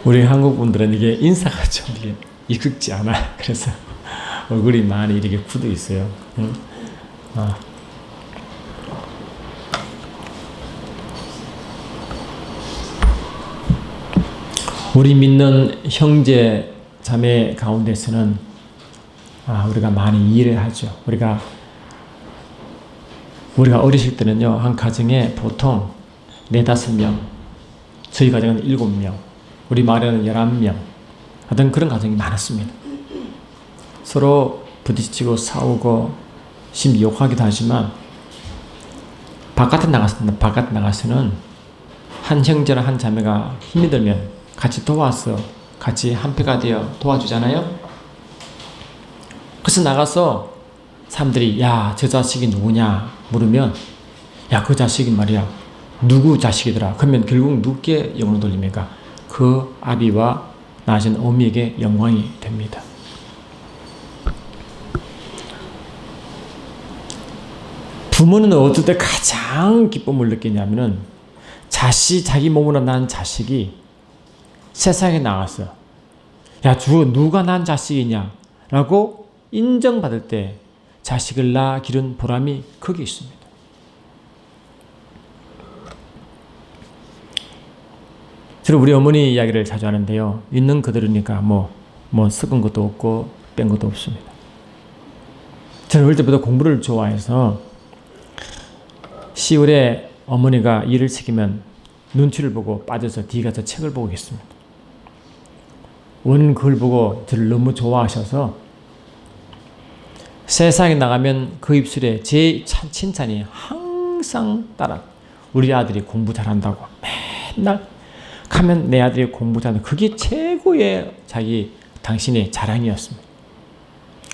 우리 한국 분들은 이게 인사가 좀 이게 익숙지 않아. 그래서 얼굴이 많이 이렇게 굳어 있어요. 응? 우리 믿는 형제 자매 가운데서는 우리가 많이 일을 하죠. 우리가 어리실 때는요, 한 가정에 보통 4-5명, 저희 가정은 7명, 우리 마을에는 11명 하던 그런 가정이 많았습니다. 서로 부딪히고 싸우고 심지어 욕하기도 하지만 바깥에 나가서는 한 형제나 한 자매가 힘이 들면 같이 도와서 같이 한패가 되어 도와주잖아요. 그래서 나가서 사람들이 야, 저 자식이 누구냐 물으면 야, 그 자식이 말이야 누구 자식이더라. 그러면 결국 누구께 영광을 돌립니까? 그 아비와 낳으신 어미에게 영광이 됩니다. 부모는 어떨 때 가장 기쁨을 느끼냐면은 자기 몸으로 난 자식이 세상에 나와서 야, 누가 난 자식이냐 라고 인정받을 때 자식을 낳아 기른 보람이 크게 있습니다. 저는 우리 어머니 이야기를 자주 하는데요. 있는 그대로니까 뭐 썩은 것도 없고 뺀 것도 없습니다. 저는 어릴 때부터 공부를 좋아해서 시골에 어머니가 일을 시키면 눈치를 보고 빠져서 뒤에 가서 책을 보고 있습니다. 원은 그걸 보고 저를 너무 좋아하셔서 세상에 나가면 그 입술에 제 칭찬이 항상 따라 우리 아들이 공부 잘한다고 맨날 가면 내 아들이 공부 잘한다. 그게 최고의 당신의 자랑이었습니다.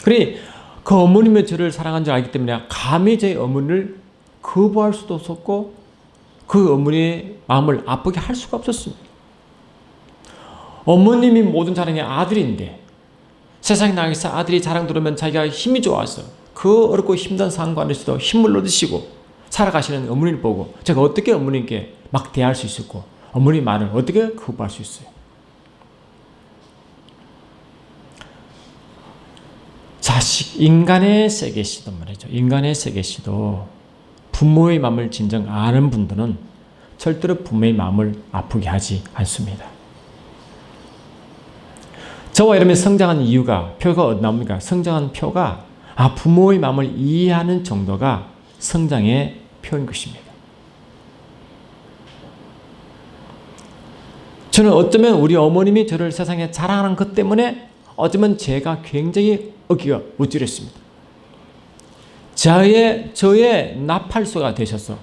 그래 그 어머님의 저를 사랑한 줄 알기 때문에 감히 제 어머니를 거부할 수도 없었고 그 어머니의 마음을 아프게 할 수가 없었습니다. 어머님이 모든 자랑이 아들인데 세상에 나가서 아들이 자랑 들으면 자기가 힘이 좋아서 그 어렵고 힘든 상관에서도 힘을 얻으시고 살아가시는 어머니를 보고 제가 어떻게 어머님께 막 대할 수 있었고 어머니 말을 어떻게 거부할 수 있어요. 인간의 세계시도 말이죠. 인간의 세계시도 부모의 마음을 진정 아는 분들은 절대로 부모의 마음을 아프게 하지 않습니다. 저와 여러분이 성장한 이유가 표가 어디 나옵니까? 성장한 표가 부모의 마음을 이해하는 정도가 성장의 표인 것입니다. 저는 어쩌면 우리 어머님이 저를 세상에 자랑하는 것 때문에 어쩌면 제가 굉장히 어깨가 우쭐했습니다. 저의 나팔소가 되셔서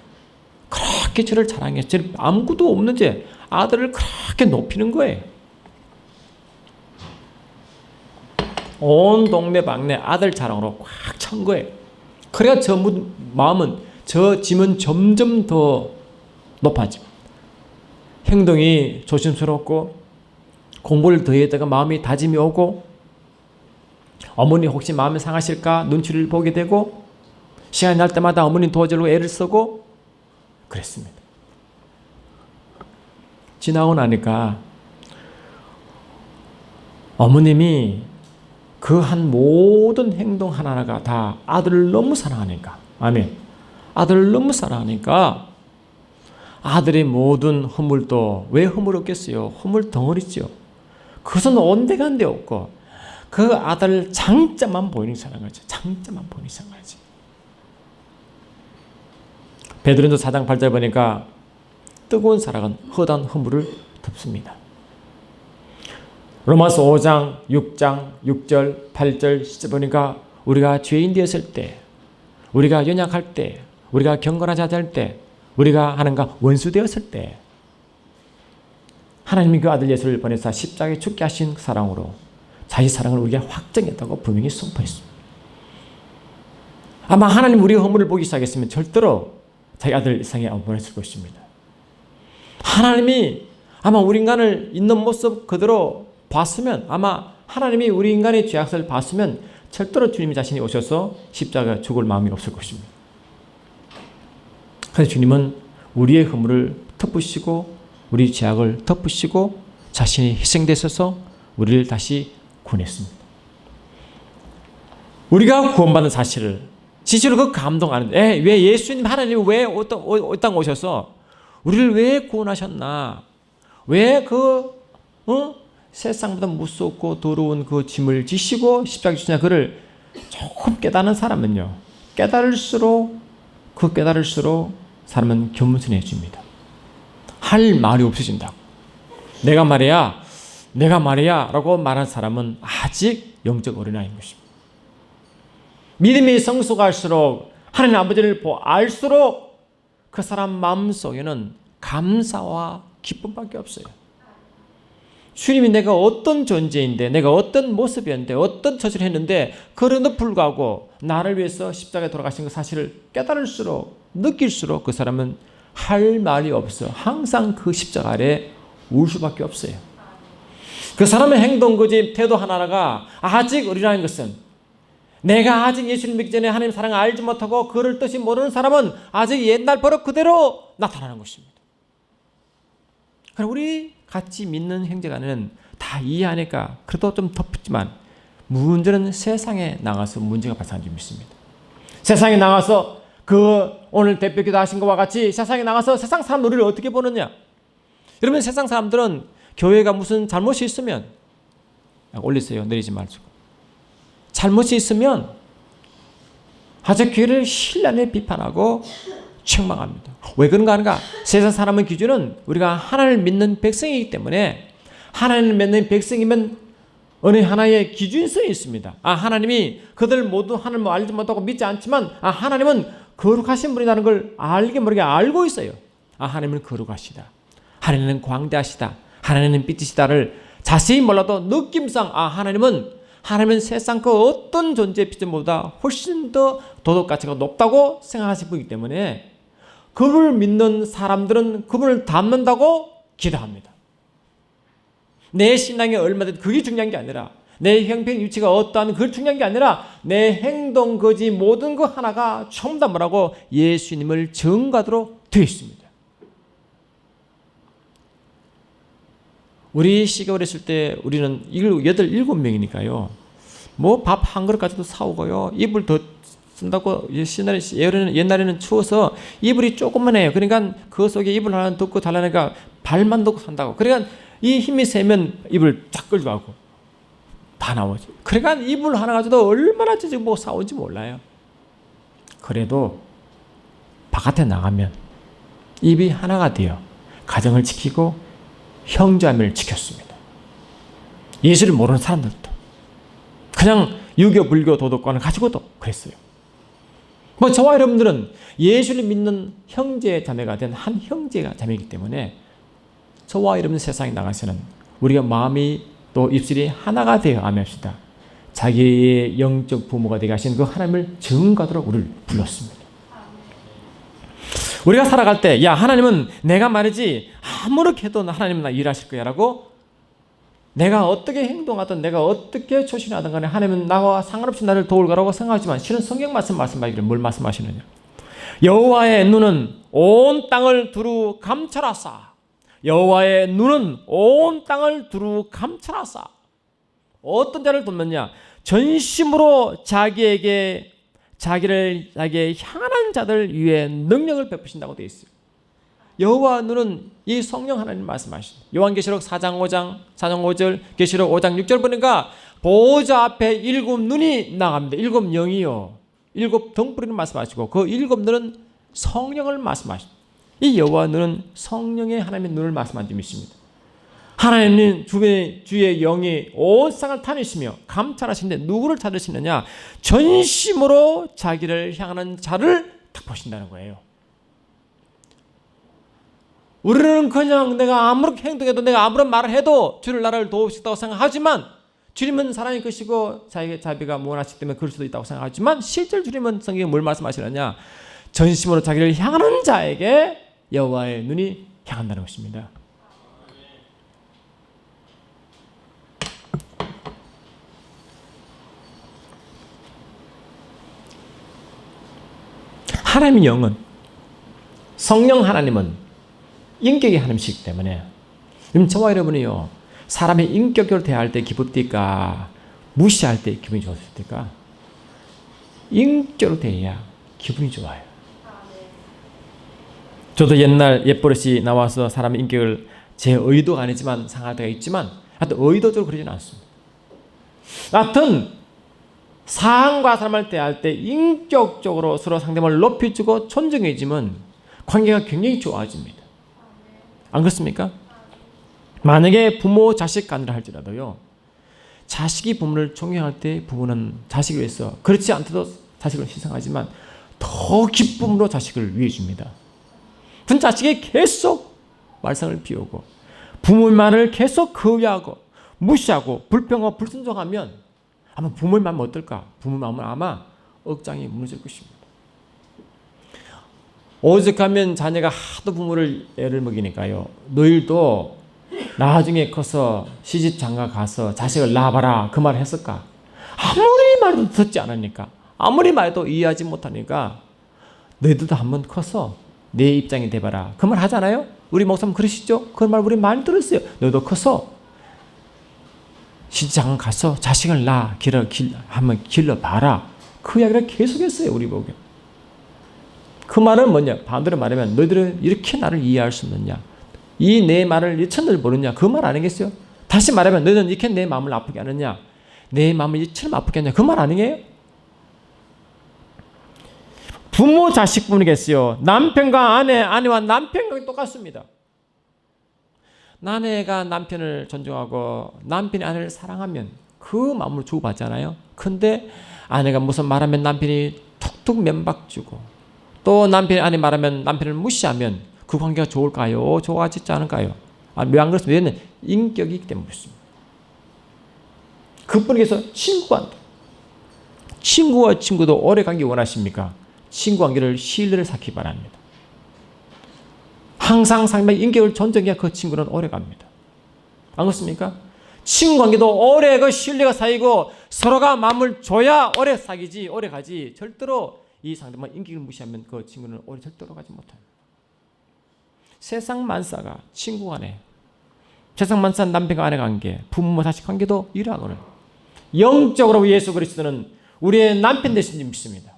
그렇게 저를 자랑해. 저는 아무것도 없는지 아들을 그렇게 높이는 거예요. 온 동네 방네 아들 자랑으로 꽉 찬 거예요. 그래야 저 마음은, 저 짐은 점점 더 높아집니다. 행동이 조심스럽고 공부를 더했다가 마음이 다짐이 오고 어머니 혹시 마음이 상하실까 눈치를 보게 되고 시간이 날 때마다 어머니 도와주려고 애를 쓰고 그랬습니다. 지나고 나니까 어머님이 그 한 모든 행동 하나하나가 다 아들을 너무 사랑하니까, 아멘. 아들을 너무 사랑하니까 아들의 모든 허물도 왜 허물 없겠어요? 허물 덩어리죠. 그것은 온데간데 없고 그 아들 장점만 보이는 사랑하지. 장점만 보이는 사랑하지. 베드로전서 4장 8절 보니까 뜨거운 사랑은 허다한 허물을 덮습니다. 로마서 5장 6장 6절 8절 10절 보니까 우리가 죄인 되었을 때, 우리가 연약할 때, 우리가 경건하지 않을 때, 우리가 하나님과 원수 되었을 때 하나님이 그 아들 예수를 보내사 십자가에 죽게 하신 사랑으로 자기 사랑을 우리에게 확정했다고 분명히 선포했습니다. 아마 하나님 우리의 허물을 보기 시작했으면 절대로 자기 아들 이상에 안 보냈을 것입니다. 하나님이 아마 우리 인간을 있는 모습 그대로 봤으면, 아마 하나님이 우리 인간의 죄악을 봤으면 절대로 주님 자신이 오셔서 십자가에 죽을 마음이 없을 것입니다. 그래서 주님은 우리의 허물을 덮으시고 우리 죄악을 덮으시고 자신이 희생되셔서 우리를 다시 구원했습니다. 우리가 구원받은 사실을 진실로 그 감동 안 하는데 왜 예수님 하나님 왜 이 땅 오셔서 우리를 왜 구원하셨나? 왜 세상보다 무섭고 더러운 그 짐을 지시고 십자가에 주시냐? 그를 조금 깨닫는 사람은요, 깨달을수록 사람은 겸손해집니다. 할 말이 없어진다고. 내가 말이야 라고 말한 사람은 아직 영적 어린아이인 것입니다. 믿음이 성숙할수록 하나님 아버지를 알수록 그 사람 마음속에는 감사와 기쁨밖에 없어요. 주님이 내가 어떤 존재인데, 내가 어떤 모습이었는데, 어떤 처지를 했는데, 그럼에도 불구하고 나를 위해서 십자가에 돌아가신 그 사실을 깨달을수록, 느낄수록 그 사람은 할 말이 없어. 항상 그 십자가 아래 울 수밖에 없어요. 그 사람의 행동, 고집, 태도 하나하나가 아직 어리라는 것은, 내가 아직 예수를 믿기 전에 하나님 사랑을 알지 못하고 그를 뜻이 모르는 사람은 아직 옛날 버릇 그대로 나타나는 것입니다. 그럼 우리 같이 믿는 형제간에는 다 이해하니까 그래도 좀 덮었지만, 문제는 세상에 나가서 문제가 발생한 줄 믿습니다. 세상에 나가서 오늘 대표기도 하신 것과 같이 세상에 나가서 세상 사람 우리를 어떻게 보느냐? 여러분, 세상 사람들은 교회가 무슨 잘못이 있으면 올리세요. 내리지 말고. 잘못이 있으면 아주 교회를 신랄히 비판하고 책망합니다. 왜 그런가 하는가? 세상 사람의 기준은 우리가 하나님을 믿는 백성이기 때문에, 하나님을 믿는 백성이면 어느 하나의 기준성이 있습니다. 하나님이 그들 모두 하나님을 알지 못하고 믿지 않지만, 하나님은 거룩하신 분이라는 걸 알게 모르게 알고 있어요. 하나님은 거룩하시다. 하나님은 광대하시다. 하나님은 빛이시다를 자세히 몰라도 느낌상 하나님은 세상 그 어떤 존재의 피조물보다 훨씬 더 도덕 가치가 높다고 생각하시는 분이기 때문에 그분을 믿는 사람들은 그분을 닮는다고 기도합니다. 내 신앙이 얼마든지 그게 중요한 게 아니라, 내 형편 위치가 어떠한 그게 중요한 게 아니라, 내 행동, 거지 모든 것 하나가 전부 다 뭐라고? 예수님을 증거하도록 되어 있습니다. 우리 씨가 어렸을 때 우리는 7명이니까요. 뭐 밥 한 그릇 가지고 사오고요. 이불 더 쓴다고, 옛날에는 추워서 이불이 조금만 해요. 그러니까 그 속에 이불 하나 덮고 달라니까 발만 덮고 산다고. 그러니까 이 힘이 세면 이불 쫙 끌고 가고 다 나오죠. 그러니까 이불 하나 가지고 얼마나 뭐 싸운지 몰라요. 그래도 바깥에 나가면 입이 하나가 되어 가정을 지키고 형제자매를 지켰습니다. 예수를 모르는 사람들도 그냥 유교, 불교, 도덕관을 가지고도 그랬어요. 저와 여러분들은 예수를 믿는 형제 자매가 된 한 형제가 자매이기 때문에 저와 여러분 세상에 나가서는 우리가 마음이 또 입술이 하나가 되어 아멘합시다. 자기의 영적 부모가 되게 하신 그 하나님을 증거하도록 우리를 불렀습니다. 우리가 살아갈 때, 하나님은 내가 말이지 아무렇게 해도 하나님은 나 일하실 거야 라고, 내가 어떻게 행동하든 내가 어떻게 초신하든 간에 하나님은 나와 상관없이 나를 도울 거라고 생각하지만, 실은 성경 말씀하시기를 뭘 말씀하시느냐? 여호와의 눈은 온 땅을 두루 감찰하사. 여호와의 눈은 온 땅을 두루 감찰하사. 어떤 자를 돕느냐? 전심으로 자기에게 향하는 자들 위에 능력을 베푸신다고 되어 있어요. 여호와 눈은 이 성령 하나님 말씀하십니다. 요한계시록 4장 5절, 계시록 5장 6절 보니까 보호자 앞에 7 눈이 나갑니다. 7 영이요. 7 등불이는 말씀하시고 그 7 눈은 성령을 말씀하십니다. 이 여호와 눈은 성령의 하나님의 눈을 말씀한 줄 믿습니다. 하나님은 주의 영이 온 세상을 다니시며 감찰하시는데 누구를 찾으시느냐? 전심으로 자기를 향하는 자를 딱 보신다는 거예요. 우리는 그냥 내가 아무렇게 행동해도, 내가 아무런 말을 해도 주를 나를 도우시다고 생각하지만, 주님은 사랑이 크시고 자비가 무한하시기 때문에 그럴 수도 있다고 생각하지만, 실제로 주님은 성경에 뭘 말씀하시느냐? 전심으로 자기를 향하는 자에게 여호와의 눈이 향한다는 것입니다. 하나님의 영은, 성령 하나님은 인격의 하나님이시기 때문에, 저와 여러분이요, 사람의 인격적으로 대할 때 기쁩니까? 무시할 때 기분이 좋습니까? 인격적으로 대해야 기분이 좋아요. 저도 옛날 옛버릇이 나와서 사람의 인격을 제 의도가 아니지만 상할 때가 있지만 하여튼 의도적으로 그러지는 않습니다. 하여튼 사람과 사람을 대할 때 인격적으로 서로 상대방을 높여주고 존중해주면 관계가 굉장히 좋아집니다. 안 그렇습니까? 만약에 부모 자식 간이라 할지라도요, 자식이 부모를 존경할 때 부모는 자식을 위해서, 그렇지 않더라도 자식을 희생하지만 더 기쁨으로 자식을 위해 줍니다. 그 자식이 계속 말썽을 피우고 부모의 말을 계속 거부하고 무시하고 불평하고 불순종하면 아마 부모의 마음은 어떨까? 부모의 마음은 아마 억장이 무너질 것입니다. 오죽하면 자녀가 하도 부모를 애를 먹이니까요, 너희도 나중에 커서 시집 장가 가서 자식을 낳아봐라 그 말을 했을까? 아무리 말해도 듣지 않으니까, 아무리 말해도 이해하지 못하니까 너희들도 한번 커서 내 입장이 돼봐라 그 말 하잖아요. 우리 목사님 그러시죠? 그 말 우리 많이 들었어요. 너희도 커서 시집 장가 가서 자식을 낳아 한번 길러봐라 그 이야기를 계속했어요. 우리 보게. 그 말은 뭐냐? 반대로 말하면 너희들은 이렇게 나를 이해할 수 없느냐? 이 내 말을 이처럼 모르냐? 그 말 아니겠어요? 다시 말하면 너희는 이렇게 내 마음을 아프게 하느냐? 내 마음을 이처럼 아프게 하느냐? 그 말 아니에요? 부모 자식뿐이겠어요. 남편과 아내와 남편과 똑같습니다. 아내가 남편을 존중하고 남편이 아내를 사랑하면 그 마음을 주고받잖아요. 근데 아내가 무슨 말하면 남편이 툭툭 면박 주고 또 남편이 아내 말하면 남편을 무시하면 그 관계가 좋을까요? 좋아지지 않을까요? 왜 안 그렇습니까? 얘는 인격이 있기 때문에 그렇습니다. 그분께서 친구와 친구도 오래 관계 원하십니까? 친구 관계를 신뢰를 쌓기 바랍니다. 항상 상대방의 인격을 존중해야 그 친구는 오래 갑니다. 안 그렇습니까? 친구 관계도 오래 그 신뢰가 쌓이고 서로가 마음을 줘야 오래 사귀지, 오래 가지. 절대로 이 상대방 인격을 무시하면 그 친구는 오래 절대로 가지 못합니다. 세상 만사가 친구 간에, 세상 만사 남편과 아내 관계, 부모 자식 관계도 이러하거든. 영적으로 예수 그리스도는 우리의 남편 되신 줄 믿습니다.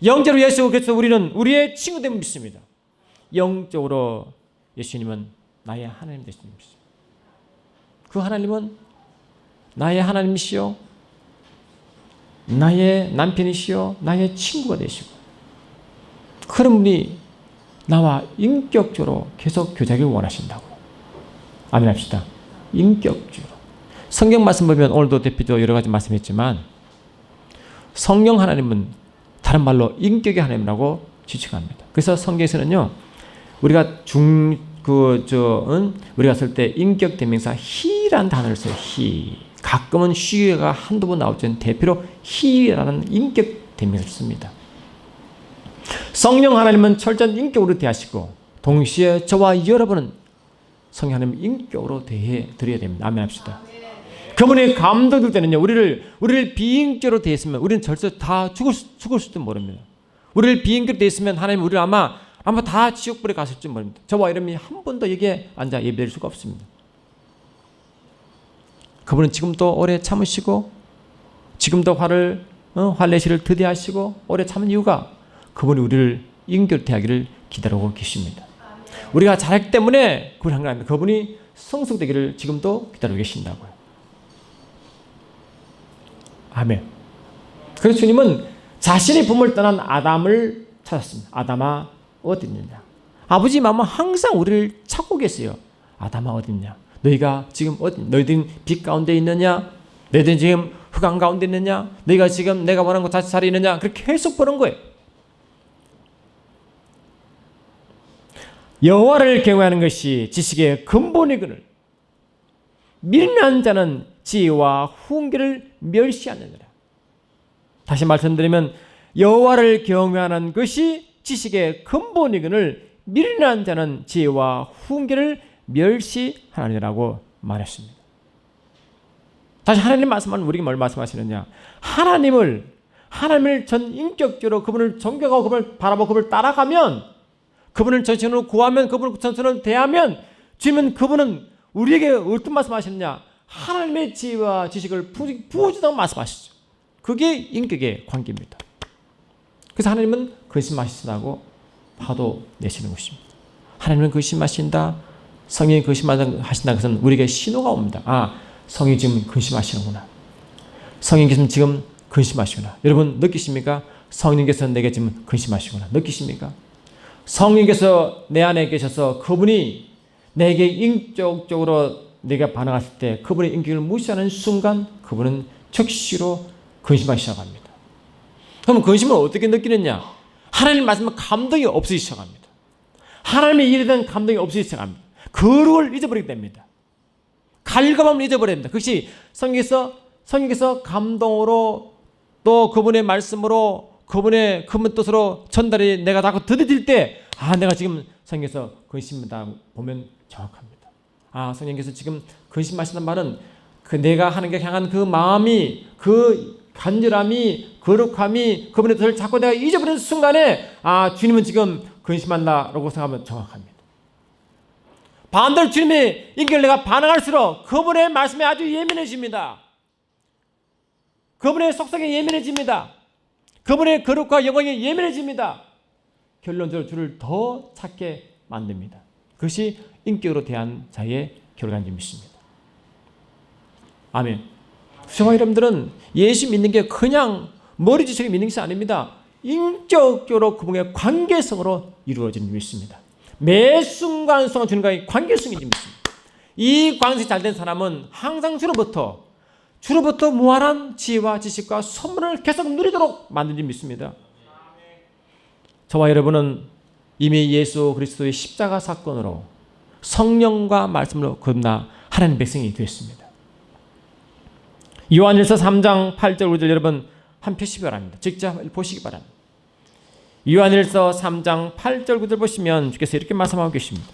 영적으로 예수 그리스도 우리는 우리의 친구 됨을 믿습니다. 영적으로 예수님은 나의 하나님 되신 줄 믿습니다. 그 하나님은 나의 하나님이시요, 나의 남편이시요, 나의 친구가 되시고, 그런 분이 나와 인격적으로 계속 교제하기를 원하신다고. 아멘 합시다. 인격적으로. 성경 말씀 보면 오늘도 대표적으로 여러 가지 말씀했지만 성령 하나님은 다른 말로 인격의 하나님이라고 지칭합니다. 그래서 성경에서는요, 우리가 우리가 쓸 때 인격 대명사 히라는 단어를 써요. 히. 가끔은 쉬가 한두 번 나오지만 대표로 히라는 인격 대명사를 씁니다. 성령 하나님은 철저한 인격으로 대하시고 동시에 저와 여러분은 성령 하나님 인격으로 대해 드려야 됩니다. 아멘 합시다. 그분의 감동될 때는요, 우리를 비인격으로 대했으면 우리는 절대 다 죽을 수도 모릅니다. 우리를 비인격으로 대했으면 하나님 우리를 아마 다 지옥불에 갔을지 모릅니다. 저와 여러분이 한 번도 여기에 앉아 예배드릴 수가 없습니다. 그분은 지금도 오래 참으시고 지금도 화내시를 드디하시고 오래 참은 이유가 그분이 우리를 인격으로 대하기를 기다리고 계십니다. 우리가 잘했기 때문에 그분이 한 거 아닙니다. 그분이 성숙되기를 지금도 기다리고 계신다고요. 아멘. 그래서 주님은 자신이 부모를 떠난 아담을 찾았습니다. 아담아 어디 있느냐? 아버지 마음은 항상 우리를 찾고 계세요. 아담아 어디 있냐? 너희가 지금 너희들은 빛 가운데 있느냐? 너희들은 지금 흑암 가운데 있느냐? 너희가 지금 내가 원하는 곳 다시 자리에 있느냐? 그렇게 계속 보는 거예요. 여호와를 경외하는 것이 지식의 근본이거늘 미련한 자는 지혜와 훈계를 멸시하느니라. 다시 말씀드리면 여호와를 경외하는 것이 지식의 근본이거늘 미련한 자는 지혜와 훈계를 멸시하느니라고 말했습니다. 다시 하나님 말씀하는 우리에게 뭘 말씀하시느냐? 하나님을 전 인격적으로 그분을 존경하고 그분을 바라보고 그분을 따라가면, 그분을 전신으로 구하면, 그분을 전신으로 대하면 주님은 그분은 우리에게 어떤 말씀하셨냐? 하나님의 지혜와 지식을 부어주다고 말씀하시죠. 그게 인격의 관계입니다. 그래서 하나님은 근심하시다고 파도 내시는 것입니다. 하나님은 근심하신다, 성령이 근심하신다. 것은 우리에게 신호가 옵니다. 아, 성령이 지금 근심하시는구나. 성령께서는 지금 근심하시구나. 여러분 느끼십니까? 성령께서 내게 지금 근심하시구나. 느끼십니까? 성령께서 내 안에 계셔서 그분이 내게 인격적으로 내가 반응했을 때 그분의 인격을 무시하는 순간 그분은 즉시로 근심하기 시작합니다. 그럼 근심을 어떻게 느끼느냐? 하나님 말씀은 감동이 없으시기 시작합니다. 하나님의 일에 대한 감동이 없으시기 시작합니다. 거룩을 잊어버리게 됩니다. 갈급함을 잊어버려야 됩니다. 그것이 성령께서 감동으로 또 그분의 말씀으로 그분 뜻으로 전달이 내가 자꾸 들이댈 때 내가 지금 성령께서 근심이다 보면 정확합니다. 성령께서 지금 근심하시는 말은 내가 하나님께 향한 그 마음이, 그 간절함이, 거룩함이 그분의 뜻을 자꾸 내가 잊어버리는 순간에 주님은 지금 근심한다라고 생각하면 정확합니다. 반대로 주님의 인격을 내가 반응할수록 그분의 말씀에 아주 예민해집니다. 그분의 속성에 예민해집니다. 그분의 거룩과 영광에 예민해집니다. 결론적으로 주를 더 찾게 만듭니다. 그것이 인격으로 대한 자의 결과인 것입니다. 아멘. 저와 여러분들은 예수 믿는 게 그냥 머리지식이 믿는 것이 아닙니다. 인격적으로 그분의 관계성으로 이루어지는 것입니다. 매 순간순간 주님과의 관계성이 있습니다. 이 관계성이 잘된 사람은 항상 주로부터 무한한 지혜와 지식과 선물을 계속 누리도록 만든지 믿습니다. 저와 여러분은 이미 예수 그리스도의 십자가 사건으로 성령과 말씀으로 거듭나 하나님의 백성이 되었습니다. 요한일서 3장 8절 9절 여러분 한 표시 바랍니다. 직접 보시기 바랍니다. 요한일서 3장 8절 9절 보시면 주께서 이렇게 말씀하고 계십니다.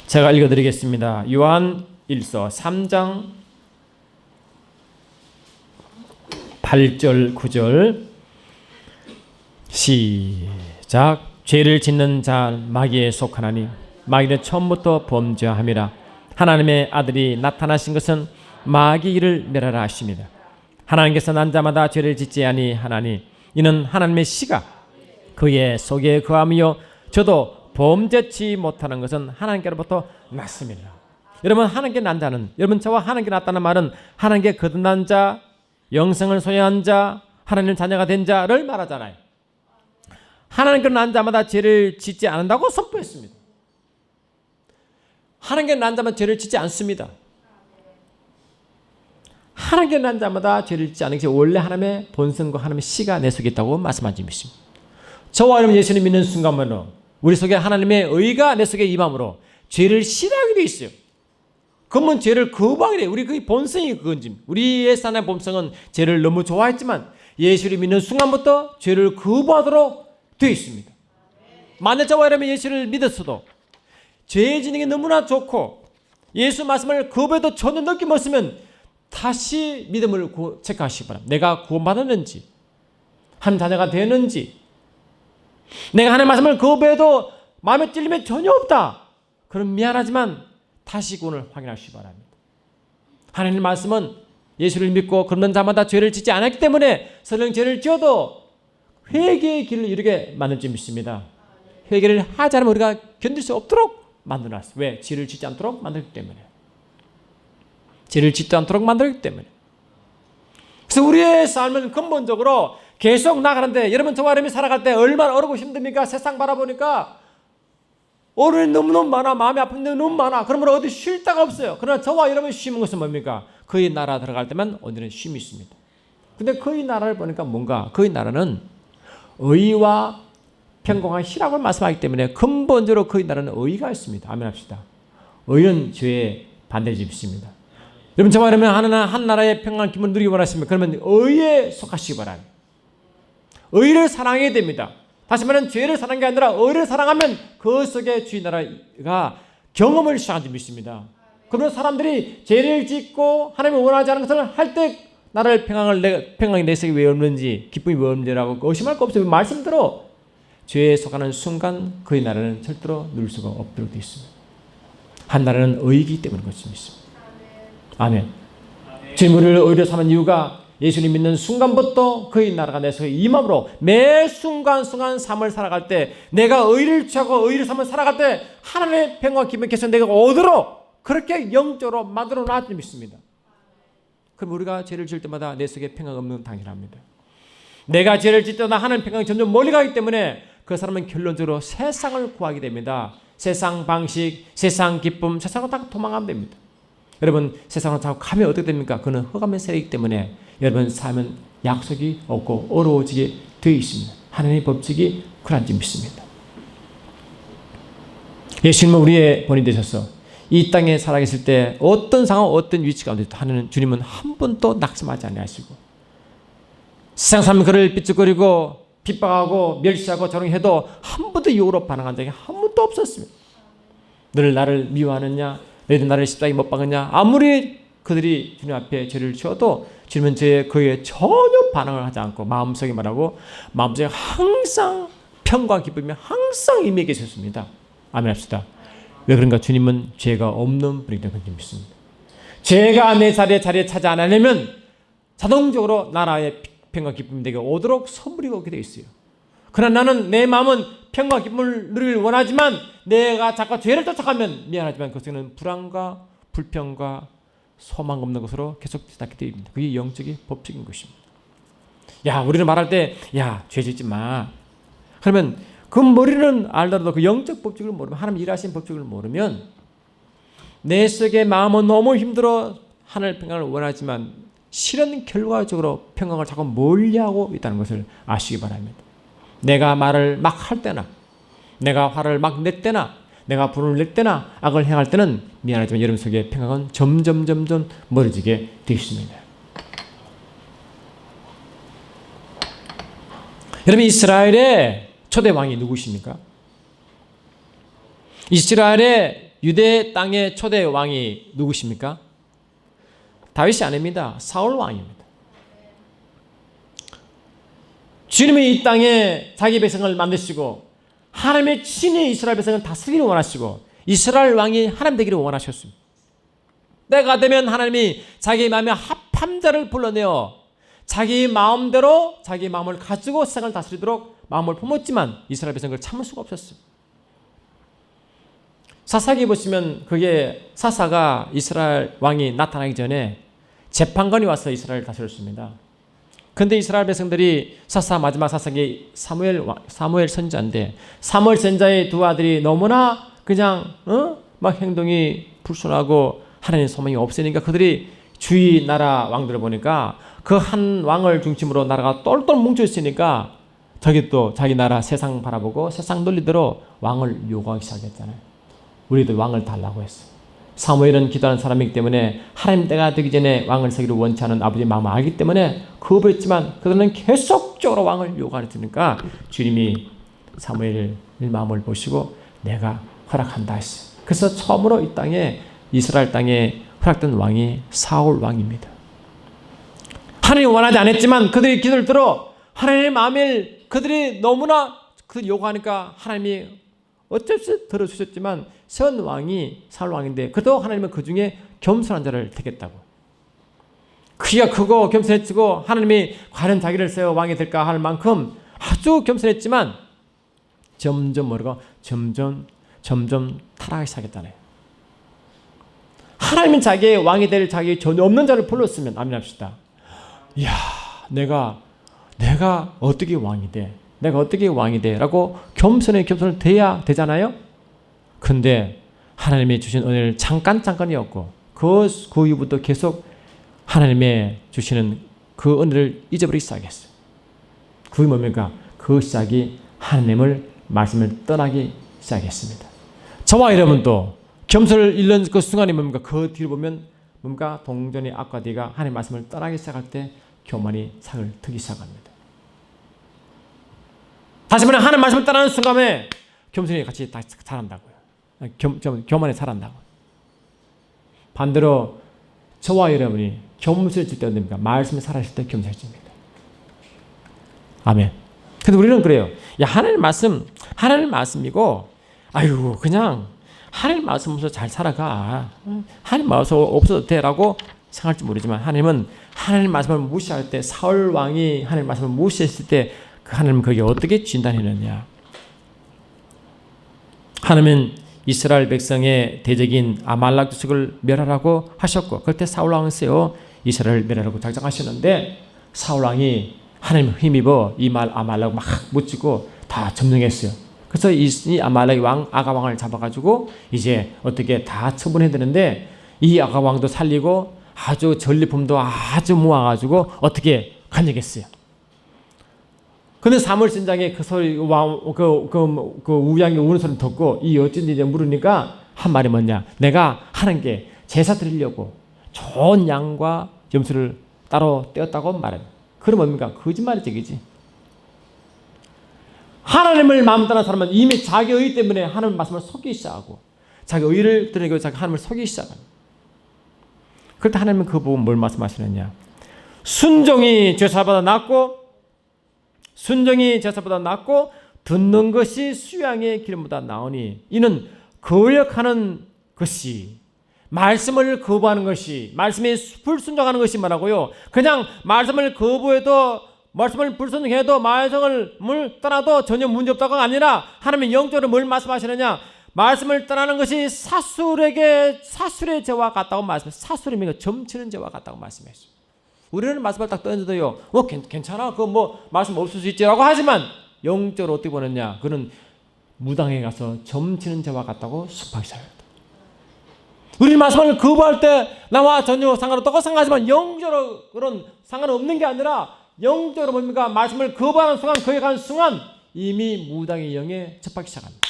제가 읽어드리겠습니다. 요한일서 3장 8절 9절 시작. 죄를 짓는 자 마귀에 속하나니 마귀는 처음부터 범죄함이라. 하나님의 아들이 나타나신 것은 마귀 일을 멸하라 하십니다. 하나님께서 난 자마다 죄를 짓지 아니하나니 이는 하나님의 씨가 그의 속에 거함이요 저도 범죄치 못하는 것은 하나님께로부터 났습니다. 여러분 하나님께 난 자는, 여러분 저와 하나님께 났다는 말은 하나님께 거듭난 자, 영생을 소유한 자, 하나님 자녀가 된 자를 말하잖아요. 하나님께 난 자마다 죄를 짓지 않는다고 선포했습니다. 하나님께 난 자마다 죄를 짓지 않습니다. 하나님께 난 자마다 죄를 짓지 않는 것이 원래 하나님의 본성과 하나님의 씨가 내 속에 있다고 말씀하신 것입니다. 저와 여러분 예수님 믿는 순간만으로 우리 속에 하나님의 의가 내 속에 임함으로 죄를 싫어하게 되어 있어요. 그러면 죄를 거부하게 돼요. 우리 그 본성이 그건지. 우리의 사람의 본성은 죄를 너무 좋아했지만 예수를 믿는 순간부터 죄를 거부하도록 되어 있습니다. 만약 저와 여러분 예수를 믿었어도 죄 짓는 게 너무나 좋고 예수 말씀을 거부해도 전혀 느낌 없으면 다시 믿음을 체크하시기 바랍니다. 내가 구원받았는지, 한 자녀가 되는지, 내가 하나님의 말씀을 거부해도 마음에 찔림이 전혀 없다. 그럼 미안하지만 다시 구원을 확인하시기 바랍니다. 하나님의 말씀은 예수를 믿고 그런 자마다 죄를 짓지 않았기 때문에 설령 죄를 지어도 회개의 길을 이루게 만들 줄 믿습니다. 회개를 하지 않으면 우리가 견딜 수 없도록 만들어놨어요. 왜? 죄를 짓지 않도록 만들기 때문에. 죄를 짓지 않도록 만들기 때문에. 그래서 우리의 삶은 근본적으로 계속 나가는데 여러분 저와 여러분이 살아갈 때 얼마나 어렵고 힘듭니까? 세상 바라보니까 어려움이 너무너무 많아. 마음이 아픈 데 너무 많아. 그러면 어디 쉴 데가 없어요. 그러나 저와 여러분이 쉬는 것은 뭡니까? 그의 나라 들어갈 때만 언제는 쉼이 있습니다. 근데 그의 나라를 보니까 뭔가 그의 나라는 의와 평강과 희락을 말씀하기 때문에 근본적으로 그의 나라는 의가 있습니다. 아멘 합시다. 의는 죄의 반대를 입습니다. 여러분 저와 여러분 한 나라의 평강 기쁨을 누리기 원하시면 그러면 의에 속하시기 바랍니다. 의를 사랑해야 됩니다. 다시 말하면 죄를 사랑하는 게 아니라 의를 사랑하면 그 속에 주의 나라가 경험을 시작하는 줄 믿습니다. 그러면 사람들이 죄를 짓고 하나님이 원하지 않은 것을 할 때 나라를 평강이 내 속에 왜 없는지 기쁨이 왜 없는지라고 의심할 거 없어요. 말씀대로 죄에 속하는 순간 그의 나라는 절대로 누릴 수가 없도록 되어 있습니다. 한 나라는 의이기 때문에 그렇습니다. 아멘. 주님 우리를 의로 삼은 이유가 예수님 믿는 순간부터 그의 나라가 내 속에 임함으로 매 순간순간 삶을 살아갈 때 내가 의를 취하고 의를 삼아 살아갈 때 하나님의 평화와 기쁨을 계속 내가 얻도록 그렇게 영적으로 만들어 놨음이 믿습니다. 그럼 우리가 죄를 지을 때마다 내 속에 평화가 없는 당연합니다. 내가 죄를 짓 때마다 하나님 평강이 점점 멀리 가기 때문에 그 사람은 결론적으로 세상을 구하게 됩니다. 세상 방식, 세상 기쁨, 세상으로 다 도망가면 됩니다. 여러분 세상으로 자꾸 가면 어떻게 됩니까? 그는 흑암의 세력이기 때문에 여러분 삶은 약속이 없고 어려워지게 되어 있습니다. 하나님의 법칙이 그런지 믿습니다. 예수님은 우리의 본이 되셔서 이 땅에 살아계실 때 어떤 상황, 어떤 위치 가운데도 하나님 주님은 한 번도 낙심하지 아니하시고 세상 사람은 그를 삐죽거리고 핍박하고 멸시하고 조롱해도 한 번도 유혹으로 반응한 적이 한 번도 없었습니다. 너를 나를 미워하느냐, 너희들 나를 십자가에 못 박느냐, 아무리 그들이 주님 앞에 죄를 지어도 주님은 그에 전혀 반응을 하지 않고 마음속에 말하고 마음속에 항상 평과 기쁨이 항상 임해 계셨습니다. 아멘 합시다. 왜 그런가? 주님은 죄가 없는 분이기 때문에 믿습니다. 죄가 내 자리에 차지 않으려면 자동적으로 나라의 평과 기쁨이 내게 오도록 선물이 오게 되어 있어요. 그러나 나는 내 마음은 평과 기쁨을 누리길 원하지만 내가 자꾸 죄를 쫓아가면 미안하지만 그것은 불안과 불평과 소망 없는 것으로 계속 지나게 됩니다. 그게 영적인 법칙인 것입니다. 야, 우리는 말할 때 야, 죄 짓지 마. 그러면 그 머리는 알더라도 그 영적 법칙을 모르면 하나님 일하신 법칙을 모르면 내 속의 마음은 너무 힘들어 하늘 평강을 원하지만 실은 결과적으로 평강을 자꾸 멀리하고 있다는 것을 아시기 바랍니다. 내가 말을 막 할 때나 내가 화를 막 낼 때나 내가 분을 낼 때나 악을 행할 때는 미안하지만 여러분 속의 평강은 점점 멀어지게 되어 있습니다. 여러분 이스라엘의 초대 왕이 누구십니까? 이스라엘의 유대 땅의 초대 왕이 누구십니까? 다윗이 아닙니다. 사울 왕입니다. 주님이 이 땅에 자기 백성을 만드시고 하나님의 친히 이스라엘 백성을 다스리기를 원하시고 이스라엘 왕이 하나님 되기를 원하셨습니다. 때가 되면 하나님이 자기 마음에 합한 자를 불러내어 자기 마음대로 자기 마음을 가지고 세상을 다스리도록 마음을 품었지만 이스라엘 백성을 참을 수가 없었어요. 사사기 보시면 그게 사사가 이스라엘 왕이 나타나기 전에 재판관이 와서 이스라엘을 다스렸습니다. 근데 이스라엘 백성들이 사사 마지막 사사기 사무엘 선지자인데 사무엘 선지자의 두 아들이 너무나 그냥 막 행동이 불순하고 하나님의 소망이 없으니까 그들이 주위 나라 왕들을 보니까 그 한 왕을 중심으로 나라가 똘똘 뭉쳐 있으니까 저기 또 자기 나라 세상 바라보고 세상 논리대로 왕을 요구하기 시작했잖아요. 우리도 왕을 달라고 했어. 사무엘은 기도하는 사람이기 때문에 하나님 때가 되기 전에 왕을 세기를 원치 않은 아버지의 마음을 알기 때문에 거부했지만 그들은 계속적으로 왕을 요구하니까 주님이 사무엘의 마음을 보시고 내가 허락한다 했어요. 그래서 처음으로 이 땅에 이스라엘 땅에 허락된 왕이 사울 왕입니다. 하나님이 원하지 않았지만 그들이 기도를 들어 하나님의 마음을 그들이 너무나 그 요구하니까 하나님이 어쩔 수 없이 들어주셨지만 선 왕이 사울 왕인데 그래도 하나님은 그 중에 겸손한 자를 택했다고. 키가 크고 겸손했고 하나님이 과연 자기를 세워 왕이 될까 할 만큼 아주 겸손했지만 점점 모르고 점점 타락하기 시작했잖아요. 하나님은 자기의 왕이 될 자기 전혀 없는 자를 불렀으면 아멘합시다. 이야, 내가 어떻게 왕이 돼? 내가 어떻게 왕이 돼? 라고 겸손을 돼야 되잖아요. 근데 하나님이 주신 은혜를 잠깐이었고 그 이후부터 계속 하나님의 주시는 그 은혜를 잊어버리기 시작했어요. 그게 뭡니까? 그 시작이 하나님을 말씀을 떠나기 시작했습니다. 저와 여러분도 겸손을 잃는 그 순간이 뭡니까? 그 뒤로 보면 뭔가 동전의 앞과 뒤가 하나님의 말씀을 떠나기 시작할 때 교만이 상을 트기 시작합니다. 다시 말해 하나님 말씀을 따르는 순간에 겸손이 같이 다 자란다고요. 교만이 자란다고요. 반대로 저와 여러분이 겸손해질 때 어떻습니까? 말씀이 살아있을 때 겸손해집니다. 아멘. 근데 우리는 그래요. 야, 하나님 말씀이고, 아유, 그냥 하나님 말씀 없어서 잘 살아가. 하나님 말씀 없어도 돼라고 생각할지 모르지만, 하나님은 하나님 말씀을 무시할 때, 사울 왕이 하나님 말씀을 무시했을 때, 그 하나님은 거기에 어떻게 진단했느냐. 하나님은 이스라엘 백성의 대적인 아말렉 족속을 멸하라고 하셨고, 그때 사울 왕은 세워 이스라엘을 멸하라고 작정하셨는데, 사울 왕이 하나님 힘입어 이 아말렉을 막 묻히고 다 점령했어요. 그래서 이 아말렉 왕 아가 왕을 잡아가지고 이제 어떻게 다 처분해야 되는데, 이 아가 왕도 살리고 아주 전리품도 아주 모아가지고 어떻게 간직했어요. 근데 사무엘 선장이 그 소리, 그 우양이 우는 소리를 듣고 이 어쩐지 이제 물으니까 한 말이 뭐냐. 내가 하나님께 제사 드리려고 좋은 양과 염소를 따로 떼었다고 말해요. 그럼 뭡니까? 거짓말이지, 그지? 하나님을 마음 떠난 사람은 이미 자기 의 때문에 하나님 말씀을 속이기 시작하고, 자기 의를 드러내고 자기 하나님을 속이기 시작합니다. 그럴 때 하나님은 그 부분 뭘 말씀하시느냐. 순종이 제사보다 낫고 듣는 것이 수양의 기름보다 나으니, 이는 거역하는 것이, 말씀을 거부하는 것이, 말씀에 불순종하는 것이 뭐라고요? 그냥 말씀을 거부해도, 말씀을 불순종해도, 말씀을 떠나도 전혀 문제없다고가 아니라, 하나님은 영적으로 뭘 말씀하시느냐. 말씀을 떠나는 것이 사술의 죄와 같다고 말씀해요. 사술이면 점치는 죄와 같다고 말씀했어요. 우리는 말씀을 딱 던져도요, 괜찮아, 그거 뭐 말씀 없을 수 있지라고 하지만, 영적으로 어떻게 보느냐, 그는 무당에 가서 점치는 죄와 같다고 습하게 살아요. 우리 말씀을 거부할 때 나와 전혀 상관없다고 생각하지만, 영적으로 그런 상관없는 게 아니라, 영적으로 뭡니까? 말씀을 거부하는 순간, 거역하는 순간 이미 무당의 영에 접하기 시작합니다.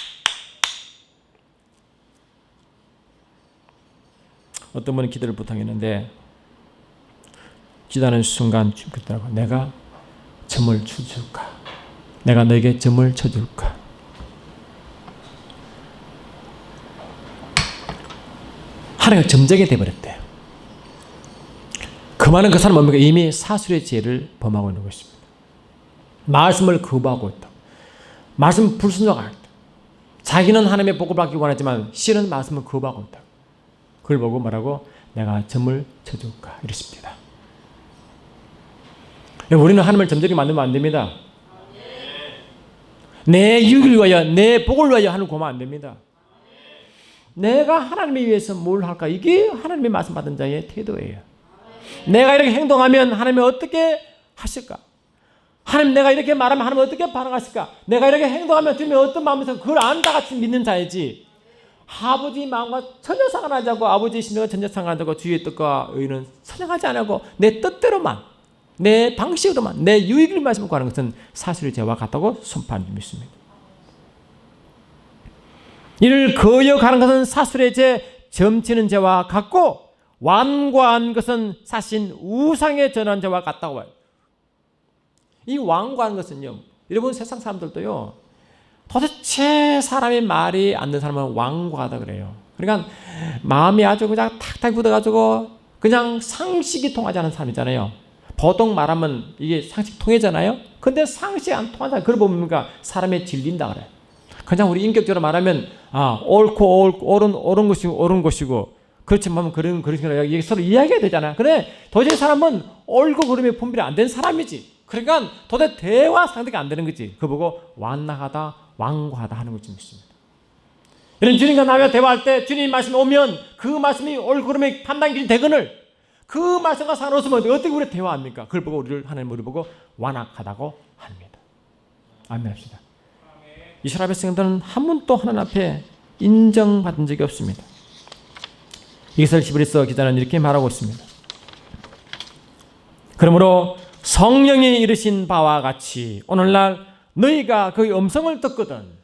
어떤 분은 기도를 부탁했는데, 기도하는 순간 그러더라고. 내가 점을 쳐줄까? 내가 너에게 점을 쳐줄까? 하나님가 점쟁이 되어버렸대요. 그 말은 그 사람은 뭡니까? 이미 사술의 죄를 범하고 있는 것입니다. 말씀을 거부하고 있다. 말씀 불순종할 때, 자기는 하나님의 복을 받기 원하지만 실은 말씀을 거부하고 있다. 그걸 보고 뭐라고? 내가 점을 쳐줄까? 이랬습니다. 우리는 하나님을 점쟁이 만들면 안 됩니다. 내 유익을 위하여, 내 복을 위하여 하나님을 고면 안 됩니다. 내가 하나님을 위해서 뭘 할까? 이게 하나님의 말씀 받은 자의 태도예요. 내가 이렇게 행동하면 하나님이 어떻게 하실까? 하나님, 내가 이렇게 말하면 하나님 어떻게 반응하실까? 내가 이렇게 행동하면 주님이 어떤 마음에서 그걸 안다 같이 믿는 자이지, 아버지 마음과 전혀 상관하지 않고, 아버지의 심령과 전혀 상관하지 않고, 주의 뜻과 의는 선행하지 않고 내 뜻대로만, 내 방식으로만, 내 유익을 말씀을 구하는 것은 사실의 죄와 같다고 선포하는 줄 믿습니다. 이를 거역하는 것은 사술의 죄, 점치는 죄와 같고, 완고한 것은 사신 우상의 전한 죄와 같다고 해요. 이 완고한 것은요, 여러분 세상 사람들도요, 도대체 사람의 말이 안 되는 사람은 완고하다 그래요. 그러니까 마음이 아주 그냥 탁탁 굳어가지고 그냥 상식이 통하지 않은 사람이잖아요. 보통 말하면 이게 상식 통하잖아요. 근데 상식이 안 통하잖아요. 그걸 보면 사람이 질린다 그래요. 그냥 우리 인격적으로 말하면 옳은 것이고 옳은 것이고, 그렇지만 그런 식으로 서로 이야기해야 되잖아요. 근데 도저히 사람은 옳고 그름이 분별이 안 된 사람이지. 그러니까 도대체 대화 상대가 안 되는 거지. 그거 보고 완악하다, 완고하다 하는 것이 있습니다. 이런 주님과 나와 대화할 때 주님 말씀이 오면 그 말씀이 옳고 그름의 판단기준이 되거늘, 그 말씀과 상관없으면 어떻게 우리 대화합니까? 그걸 보고 하나님 우리 보고 완악하다고 합니다. 아멘 합시다. 이스라엘 백성들은 한 번도 하나님 앞에 인정받은 적이 없습니다. 이것을 히브리서 기자는 이렇게 말하고 있습니다. 그러므로 성령이 이르신 바와 같이 오늘날 너희가 그의 음성을 듣거든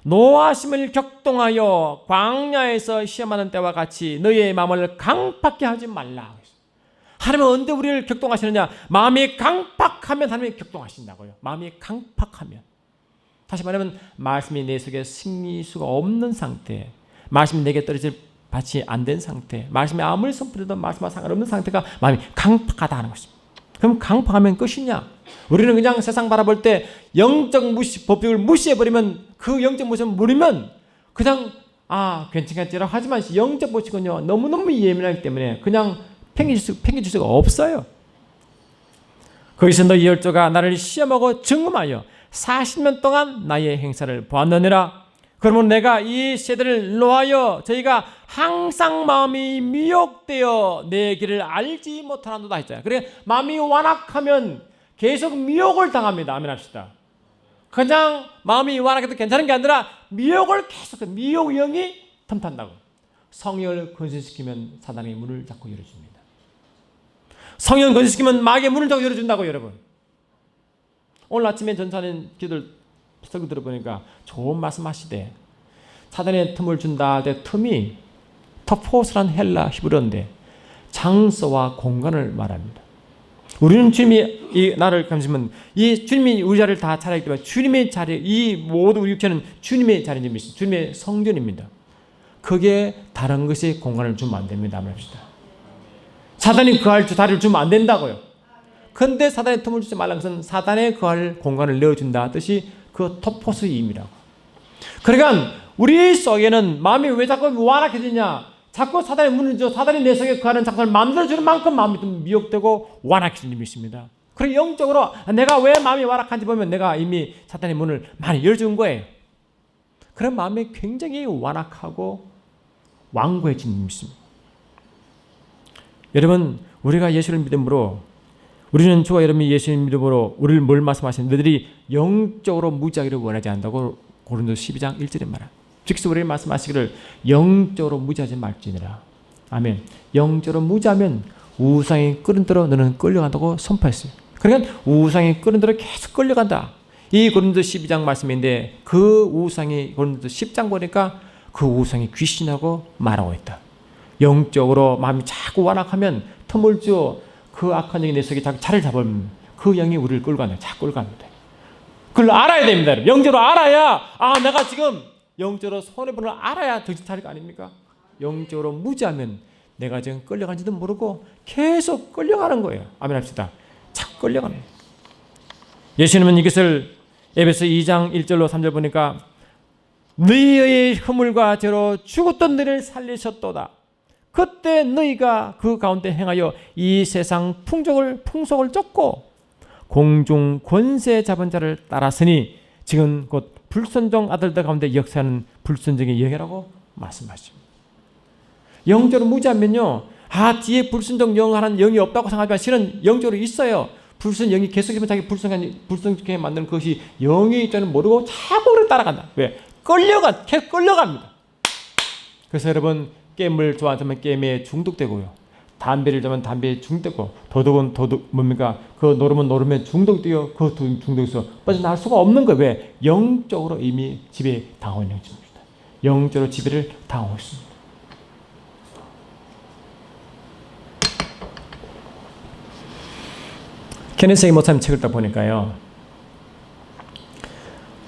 노하심을 격동하여 광야에서 시험하는 때와 같이 너희의 마음을 강팍게 하지 말라. 하나님은 언제 우리를 격동하시느냐? 마음이 강팍하면 하나님이 격동하신다고요. 마음이 강팍하면. 다시 말하면 말씀이 내 속에 승리할 수가 없는 상태, 말씀이 내게 떨어질 밭이 안 된 상태, 말씀이 아무리 선포해도 말씀과 상관없는 상태가 마음이 강팍하다 하는 것입니다. 그럼 강팍하면 끝이냐? 우리는 그냥 세상 바라볼 때 영적 법칙을 무시해버리면, 그 영적 모습을 모르면 그냥 괜찮겠지라고 하지만, 영적 법칙은요 너무너무 예민하기 때문에 그냥 팽개칠 수가 없어요. 거기서 너희 열조가 나를 시험하고 증험하여 40년 동안 나의 행사를 보았느니라. 그러면 내가 이 세대를 노하여 저희가 항상 마음이 미혹되어 내 길을 알지 못하는도다 했잖아요. 그래, 마음이 완악하면 계속 미혹을 당합니다. 아멘 합시다. 그냥 마음이 완악해도 괜찮은 게 아니라 미혹을 계속, 미혹 영이 틈탄다고. 성령을 건설시키면 사단의 문을 자꾸 열어줍니다. 성령 건설시키면 마귀의 문을 자꾸 열어준다고. 여러분, 오늘 아침에 전사님 기도를 설교 들어보니까 좋은 말씀 하시대. 사단의 틈을 준다. 그 틈이 터포스란 헬라 히브리어인데 장소와 공간을 말합니다. 우리는 주님이 이 나를 감시면, 이 주님이 우리 자리를 다 차렸기 때문에 주님의 자리, 이 모든 우리 육체는 주님의 자리입니다. 주님의 성전입니다. 그게 다른 것이 공간을 주면 안 됩니다. 말합시다. 사단이 거할 자리를 주면 안 된다고요. 근데 사단의 틈을 주지 말라는 것은 사단의 거할 공간을 내어준다 뜻이 그 토포스의 의미라고. 그러니까 우리 속에는 마음이 왜 자꾸 완악해지냐? 자꾸 사단의 문을 줘, 사단이 내 속에 거하는 장소를 만들어주는 만큼 마음이 좀 미혹되고 완악해지는 일이 있습니다. 그리고 영적으로 내가 왜 마음이 완악한지 보면 내가 이미 사단의 문을 많이 열어준 거예요. 그런 마음이 굉장히 완악하고 완고해지는 일이 있습니다. 여러분, 우리가 예수를 믿음으로, 우리는 주와 여러분이 예수를 믿음으로 우리를 뭘 말씀하시는, 너희들이 영적으로 무지하기를 원하지 않는다고 고린도서 12장 1절에 말합니다. 즉시 우리를 말씀하시기를 영적으로 무지하지 말지니라. 아멘. 영적으로 무지하면 우상이 끓은 대로 너는 끌려간다고 선포했어요. 그러니까 우상이 끓은 대로 계속 끌려간다. 이 고린도서 12장 말씀인데, 그 우상이 고린도서 10장 보니까 그 우상이 귀신하고 말하고 있다. 영적으로 마음이 자꾸 완악하면 틈을 주어 그 악한 영이 내 속에 자꾸 자리를 잡으면 그 영이 우리를 끌고 간다. 자꾸 끌고 갑니다. 그걸 알아야 됩니다. 영적으로 알아야, 내가 지금 영적으로 손해보는 걸 알아야 정신 차릴 거 아닙니까? 영적으로 무지하면 내가 지금 끌려간지도 모르고 계속 끌려가는 거예요. 아멘 합시다. 자꾸 끌려가는 거예요. 예수님은 이것을 에베소 2장 1절로 3절 보니까 너희의 허물과 죄로 죽었던 너희를 살리셨도다. 그때 너희가 그 가운데 행하여 이 세상 풍속을 쫓고 공중 권세 잡은 자를 따랐으니 지금 곧 불순종 아들들 가운데 역사하는 불순종의 영이라고 말씀하십니다. 영적으로 무지하면요, 뒤에 불순종 영하는 영이 없다고 생각하지만 실은 영적으로 있어요. 불순 영이 계속해서 자기 불순종하게 만드는 것이 영이 있다는 모르고 자꾸 그를 따라간다. 왜? 계속 끌려갑니다. 그래서 여러분, 게임을 좋아하면 게임에 중독되고요. 담배를 좋아하면 담배에 중독되고, 도둑은 뭡니까? 그 노름은 중독되어 그 중독에서 빠져나갈 수가 없는 거예요. 왜? 영적으로 이미 지배 당하고 있는 것입니다. 영적으로 지배를 당하고 있습니다. 케네스 목사님 책을 딱 보니까요,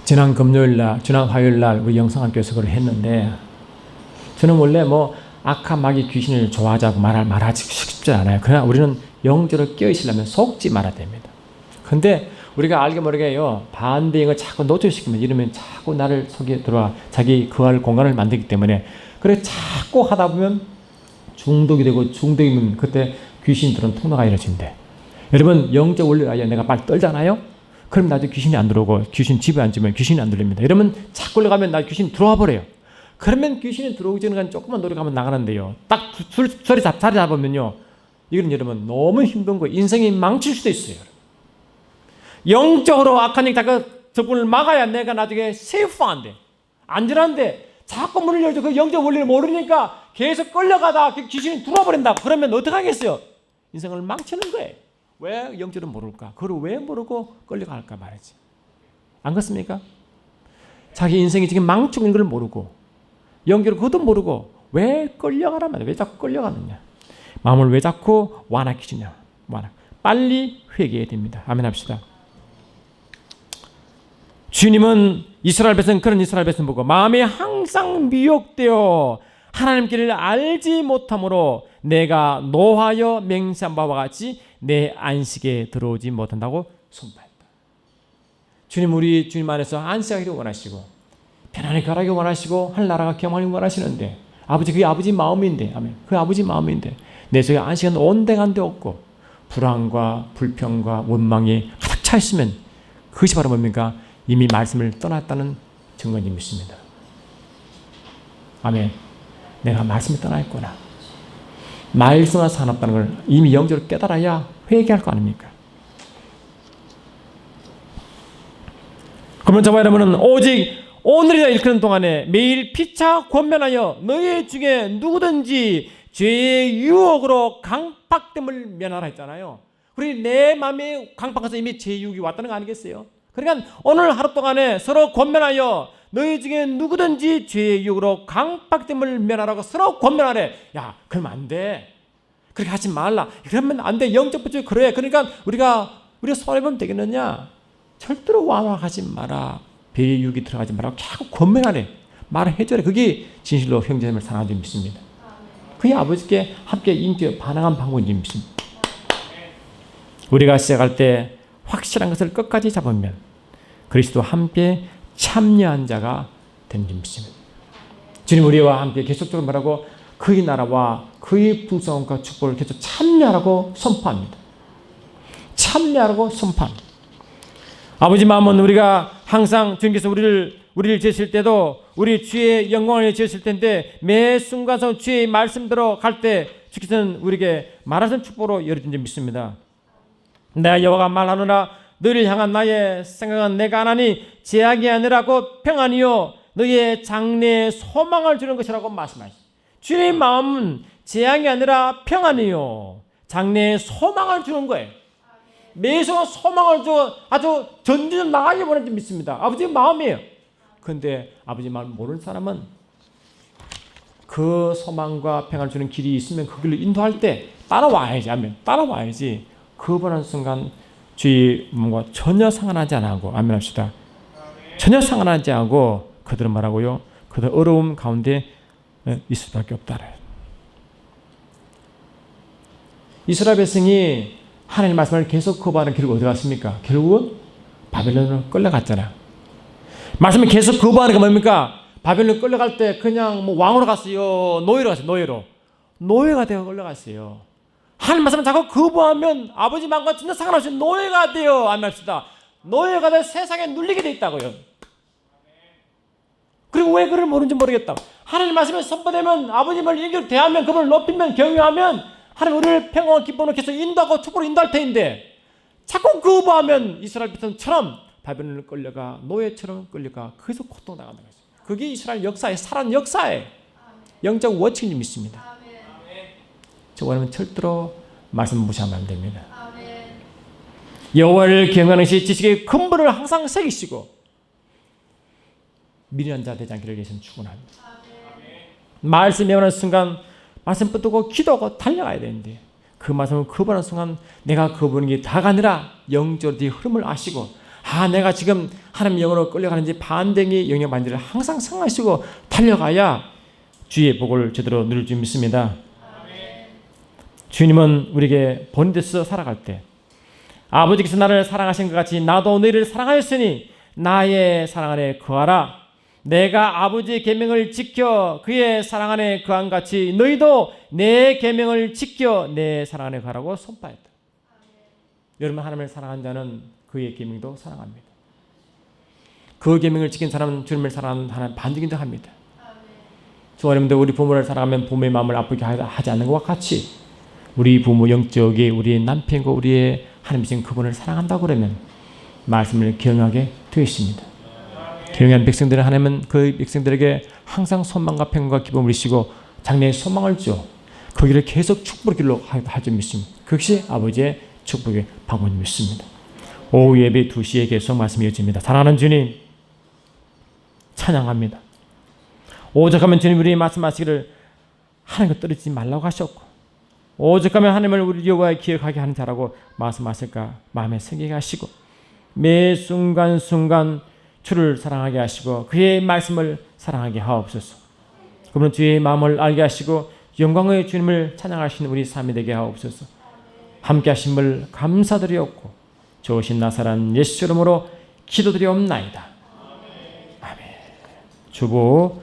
지난 화요일날 우리 영상학교에서 그걸 했는데, 저는 원래 악한 마귀 귀신을 좋아하자고 말하지 쉽지 않아요. 그러나 우리는 영적으로 깨어있으려면 속지 말아야 됩니다. 근데 우리가 알게 모르게요, 반대인 걸 자꾸 노출시키면, 이러면 자꾸 나를 속에 들어와 자기 거할 공간을 만들기 때문에, 그래 자꾸 하다 보면 중독이 되고, 중독이면 그때 귀신들은 통로가 이루어진대. 여러분, 영적 원리를 알아야 내가 말 떨잖아요? 그럼 나중에 귀신이 안 들어오고, 귀신 집에 앉으면 귀신이 안 들립니다. 이러면 자꾸 올라가면 나 귀신 들어와 버려요. 그러면 귀신이 들어오기 전에 조금만 노력하면 나가는데요, 딱 자리 잡으면요, 이건 여러분 너무 힘든 거예요. 인생이 망칠 수도 있어요. 영적으로 악한 영 접근을 막아야 내가 나중에 세이프한데, 안전한데 자꾸 문을 열죠. 그 영적 원리를 모르니까 계속 끌려가다 귀신이 들어와 버린다. 그러면 어떡하겠어요? 인생을 망치는 거예요. 왜 영적으로 모를까? 그걸 왜 모르고 끌려갈까 말이지. 안 그렇습니까? 자기 인생이 지금 망치고 있는 걸 모르고, 영적으로 그것도 모르고 왜 끌려가란 말이야? 왜 자꾸 끌려가느냐? 마음을 왜 자꾸 완악해지냐? 빨리 회개해야 됩니다. 아멘 합시다. 주님은 이스라엘 백성, 그런 이스라엘 백성 보고 마음이 항상 미혹되어 하나님 길을 알지 못함으로 내가 노하여 맹세한 바와 같이 내 안식에 들어오지 못한다고 선포했다. 주님, 우리 주님 안에서 안식하기를 원하시고 편안히 가라기 원하시고 하늘나라가 경험하기 원하시는데 아버지, 그게 아버지 마음인데, 아멘. 그 아버지 마음인데 내 속에 안식은 온데간데 없고 불안과 불평과 원망이 가득 차 있으면 그것이 바로 뭡니까? 이미 말씀을 떠났다는 증거인 줄 믿습니다. 아멘. 내가 말씀을 떠나 있구나. 말씀과 상관없다는 걸 이미 영적으로 깨달아야 회개할 거 아닙니까? 그러면 저와 여러분은 오직 오늘이라 일컫는 동안에 매일 피차 권면하여 너희 중에 누구든지 죄의 유혹으로 강팍됨을 면하라 했잖아요. 우리 내 마음에 강팍해서 이미 죄의 유혹이 왔다는 거 아니겠어요? 그러니까 오늘 하루 동안에 서로 권면하여 너희 중에 누구든지 죄의 유혹으로 강팍됨을 면하라고 서로 권면하래. 야, 그러면 안 돼. 그렇게 하지 말라. 그러면 안 돼. 영적 부족이 그래. 그러니까 우리가 손해보면 되겠느냐? 절대로 완화하지 마라. 배의 유혹이 들어가지 말라고 자꾸 권면하래. 말을 해줘래. 그게 진실로 형제님을 사랑하는 줄 믿습니다. 그게 아버지께 함께 인격에 반응한 방법인 줄 믿습니다. 우리가 시작할 때 확실한 것을 끝까지 잡으면 그리스도와 함께 참여한 자가 되는 줄 믿습니다. 주님, 우리와 함께 계속적으로 말하고 그의 나라와 그의 풍성함과 축복을 계속 참여하라고 선포합니다. 참여하라고 선포합니다. 아버지 마음은 우리가 항상 주님께서 우리를 지으실 때도 우리 주의 영광을 지으실 텐데 매 순간순간 주의 말씀대로 갈 때 주께서는 우리에게 말하신 축복으로 열어준 줄 믿습니다. 내가 여호와가 말하노라 너희를 향한 나의 생각은 내가 하나니 제약이 아니라고 평안이요 너희의 장래에 소망을 주는 것이라고 말씀하시죠. 주님의 마음은 제약이 아니라 평안이요 장래에 소망을 주는 거예요. 매순간 소망을 줘 아주 전진을 나가게 보내는 줄 믿습니다. 아버지 마음이에요. 그런데 아버지 마음 모르는 사람은 그 소망과 평안을 주는 길이 있으면 그 길로 인도할 때 따라와야지. 아멘. 따라와야지. 그 보는 순간 주의 몸과 전혀 상관하지 않고 아멘 합시다. 전혀 상관하지 않고 그들은 말하고요. 그들 어려움 가운데 있을 수밖에 없다. 이스라엘 백성이 하나님 말씀을 계속 거부하는 결국 어디 갔습니까? 결국은 바벨론으로 끌려갔잖아. 말씀을 계속 거부하는 게 뭡니까? 바벨론 끌려갈 때 그냥 뭐 왕으로 갔어요? 노예로 갔어요? 노예가 되어 끌려갔어요. 하나님 말씀을 자꾸 거부하면 아버지 마음과 전혀 상관없이 노예가 되어 안 합시다. 노예가 되어 세상에 눌리게 돼 있다고요. 그리고 왜 그걸 모르는지 모르겠다. 하나님 말씀에 선포되면 아버님을 인격으로 대하면 그분을 높이면 경외하면 하나님 우리를 평화와 기쁨으로 계속 인도하고 축복으로 인도할 텐데 자꾸 거부하면 이스라엘 백성처럼 바벨론을 끌려가 노예처럼 끌려가 거기서 고통당한다는 거죠. 그게 이스라엘 역사의 살아난 역사의 영적 원칙을 믿습니다. 저거는 절대로 말씀 무시하면 안 됩니다. 여호와를 경외하는 것이 지식의 근본을 항상 새기시고 미련한 자 되지 않기를 위해서는 축원합니다. 말씀 외우는 순간 말씀 붙들고 기도하고 달려가야 되는데 그 말씀을 거부하는 순간 내가 거부하는 게 다가 아니라 영적으로 흐름을 아시고 내가 지금 하나님 영으로 끌려가는지 반대의 영역 반대를 항상 생각하시고 달려가야 주의 복을 제대로 누릴 줄 믿습니다. 주님은 우리에게 본인께서 살아갈 때 아버지께서 나를 사랑하신 것 같이 나도 너희를 사랑하였으니 나의 사랑 안에 거하라. 내가 아버지의 계명을 지켜 그의 사랑 안에 거한 같이 너희도 내 계명을 지켜 내 사랑 안에 거하라고 선포했다. 여러분, 하나님을 사랑한 자는 그의 계명도 사랑합니다. 그 계명을 지킨 사람은 주님을 사랑하는 하나님 반드시 인정합니다. 저와 여러분들 우리 부모를 사랑하면 부모의 마음을 아프게 하지 않는 것과 같이 우리 부모 영적이 우리 남편과 우리의 하나님이신 그분을 사랑한다고 그러면 말씀을 경하게 되어 있습니다. 경외한 백성들은 하나님은 그 백성들에게 항상 소망과 평안과 기쁨을 주시고 장래에 소망을 주어 그 길을 계속 축복의 길로 할 줄 믿습니다. 그것이 아버지의 축복의 방법을 믿습니다. 오후 예배 2시에 계속 말씀이 이어집니다. 사랑하는 주님 찬양합니다. 오죽하면 주님 우리 말씀하시기를 하나님과 떨어지지 말라고 하셨고 오죽하면 하나님을 우리 여호와의 기억하게 하는 자라고 말씀하실까 마음에 새기게 하시고 매 순간순간 주를 사랑하게 하시고 그의 말씀을 사랑하게 하옵소서. 그분은 주의 마음을 알게 하시고 영광의 주님을 찬양하시는 우리 삶이 되게 하옵소서. 함께 하심을 감사드리옵고 좋으신 나사렛 예수 이름으로 기도드리옵나이다. 아멘. 주보